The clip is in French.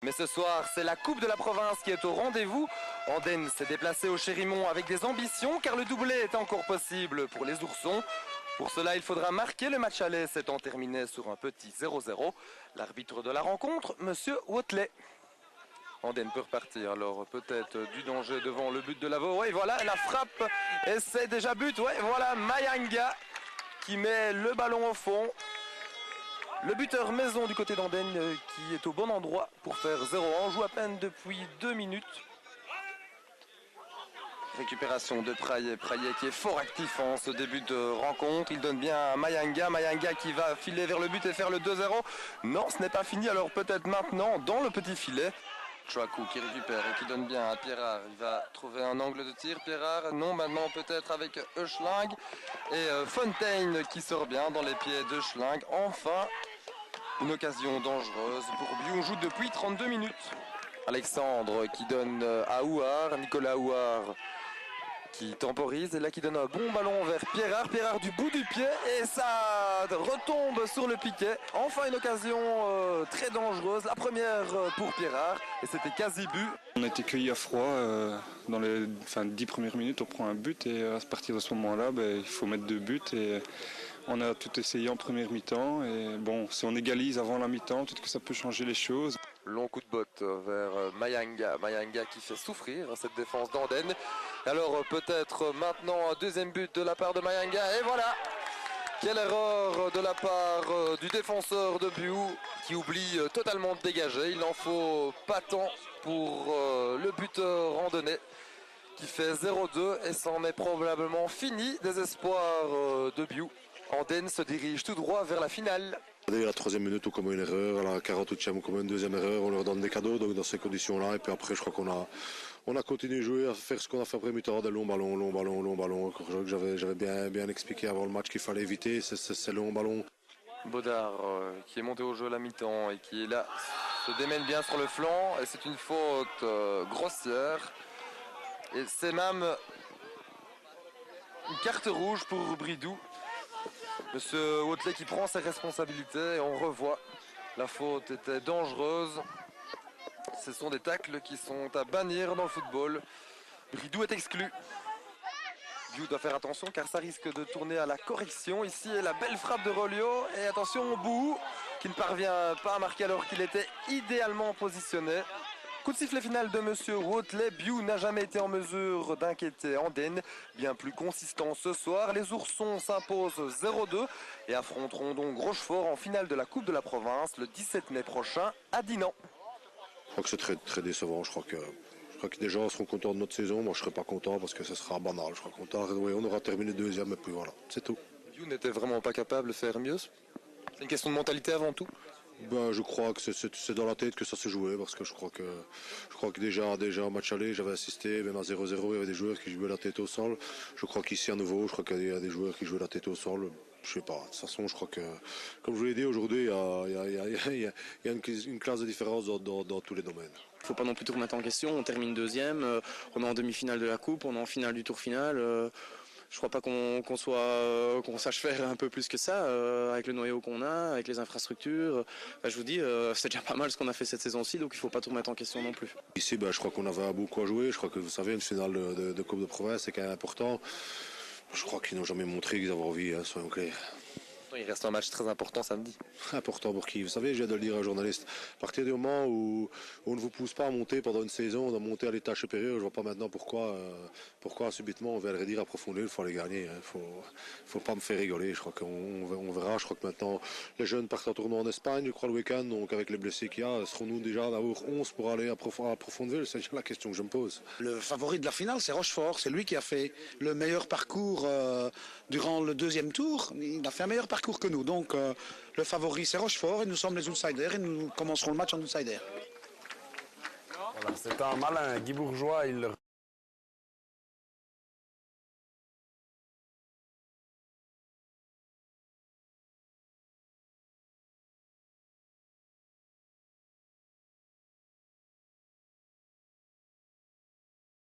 Mais ce soir, c'est la Coupe de la Province qui est au rendez-vous. Andenne s'est déplacé au Chérimont avec des ambitions car le doublé est encore possible pour les Oursons. Pour cela, il faudra marquer le match aller s'étant terminé sur un petit 0-0. L'arbitre de la rencontre, Monsieur Watley. Andenne peut repartir, alors peut-être du danger devant le but de Lavaux. Oui, voilà, la frappe, et c'est déjà but. Ouais, voilà, Mayanga qui met le ballon au fond. Le buteur maison du côté d'Andenne qui est au bon endroit pour faire 0-1. On joue à peine depuis 2 minutes. Récupération de Praillet qui est fort actif en ce début de rencontre. Il donne bien à Mayanga qui va filer vers le but et faire le 2-0. Non, ce n'est pas fini, alors peut-être maintenant dans le petit filet. Chouakou qui récupère et qui donne bien à Pierrard. Il va trouver un angle de tir, Pierrard. Non, maintenant peut-être avec Euschling. Et Fontaine qui sort bien dans les pieds d'Euschling. Enfin, une occasion dangereuse pour Biou. On joue depuis 32 minutes. Alexandre qui donne à Ouar. Nicolas Ouar qui temporise et là qui donne un bon ballon vers Pierrard du bout du pied et ça retombe sur le piquet. Enfin une occasion très dangereuse, la première pour Pierrard et c'était quasi but. On a été cueillis à froid dans les 10 premières minutes, on prend un but et à partir de ce moment-là, il faut mettre 2 buts et on a tout essayé en première mi-temps et bon, si on égalise avant la mi-temps, peut-être que ça peut changer les choses. Long coup de botte vers Mayanga qui fait souffrir cette défense d'Andenne. Alors peut-être maintenant un deuxième but de la part de Mayanga et voilà. Quelle erreur de la part du défenseur de Biou qui oublie totalement de dégager. Il n'en faut pas tant pour le buteur randonnais qui fait 0-2 et s'en est probablement fini des espoirs de Biou. Andenne se dirige tout droit vers la finale. Dès la 3e minute, on commet une erreur, à la 48e, on commet une deuxième erreur, on leur donne des cadeaux donc dans ces conditions-là. Et puis après, je crois qu'on a continué de jouer, à faire ce qu'on a fait après mi-temps, des longs ballons. J'avais bien expliqué avant le match qu'il fallait éviter ces longs ballons. Baudard qui est monté au jeu à la mi-temps et qui est là, se démène bien sur le flanc. Et c'est une faute grossière. Et c'est même une carte rouge pour Bridou. Monsieur Watley qui prend ses responsabilités et on revoit la faute était dangereuse. Ce sont des tacles qui sont à bannir dans le football. Bridou est exclu. Biou doit faire attention car ça risque de tourner à la correction. Ici est la belle frappe de Rolio et attention Bou qui ne parvient pas à marquer alors qu'il était idéalement positionné. Coup de sifflet final de Monsieur Watley. Biou n'a jamais été en mesure d'inquiéter Andenne. Bien plus consistant ce soir. Les Oursons s'imposent 0-2 et affronteront donc Rochefort en finale de la Coupe de la Province le 17 mai prochain à Dinan. Je crois que c'est très, très décevant. Je crois que des gens seront contents de notre saison. Moi, je ne serai pas content parce que ce sera banal. Je crois qu'on aura terminé deuxième et puis voilà, c'est tout. Biou n'était vraiment pas capable de faire mieux. C'est une question de mentalité avant tout. Je crois que c'est dans la tête que ça se jouait parce que je crois que déjà au match aller j'avais assisté même à 0-0 il y avait des joueurs qui jouaient la tête au sol. Je crois qu'ici à nouveau je crois qu'il y a des joueurs qui jouaient la tête au sol. Je sais pas. De toute façon je crois que comme je vous l'ai dit aujourd'hui il y a une classe de différence dans tous les domaines. Il ne faut pas non plus tout remettre en question. On termine deuxième, on est en demi-finale de la coupe, on est en finale du tour final. Je crois pas qu'on sache faire un peu plus que ça avec le noyau qu'on a, avec les infrastructures. Je vous dis, c'est déjà pas mal ce qu'on a fait cette saison-ci, donc il faut pas tout remettre en question non plus. Ici, je crois qu'on avait beaucoup à jouer. Je crois que vous savez, une finale de Coupe de Province, c'est quand même important. Je crois qu'ils n'ont jamais montré qu'ils avaient envie, soyons clairs. Il reste un match très important samedi. Important pour qui? Vous savez, je viens de le dire à un journaliste. À partir du moment où on ne vous pousse pas à monter pendant une saison, on doit monter à l'état supérieur. Je vois pas maintenant pourquoi subitement on viendrait dire approfondir, il faut aller gagner. Faut pas me faire rigoler. Je crois qu'on verra. Je crois que maintenant les jeunes partent en tournoi en Espagne, je crois le week-end. Donc avec les blessés qu'il y a, serons-nous déjà à la 11 pour aller à Profondeville? C'est déjà la question que je me pose. Le favori de la finale, c'est Rochefort. C'est lui qui a fait le meilleur parcours durant le deuxième tour. Il a fait un meilleur parcours que nous. Donc le favori c'est Rochefort et nous sommes les outsiders et nous commencerons le match en outsider. Voilà, c'est un malin. Guy Bourgeois, il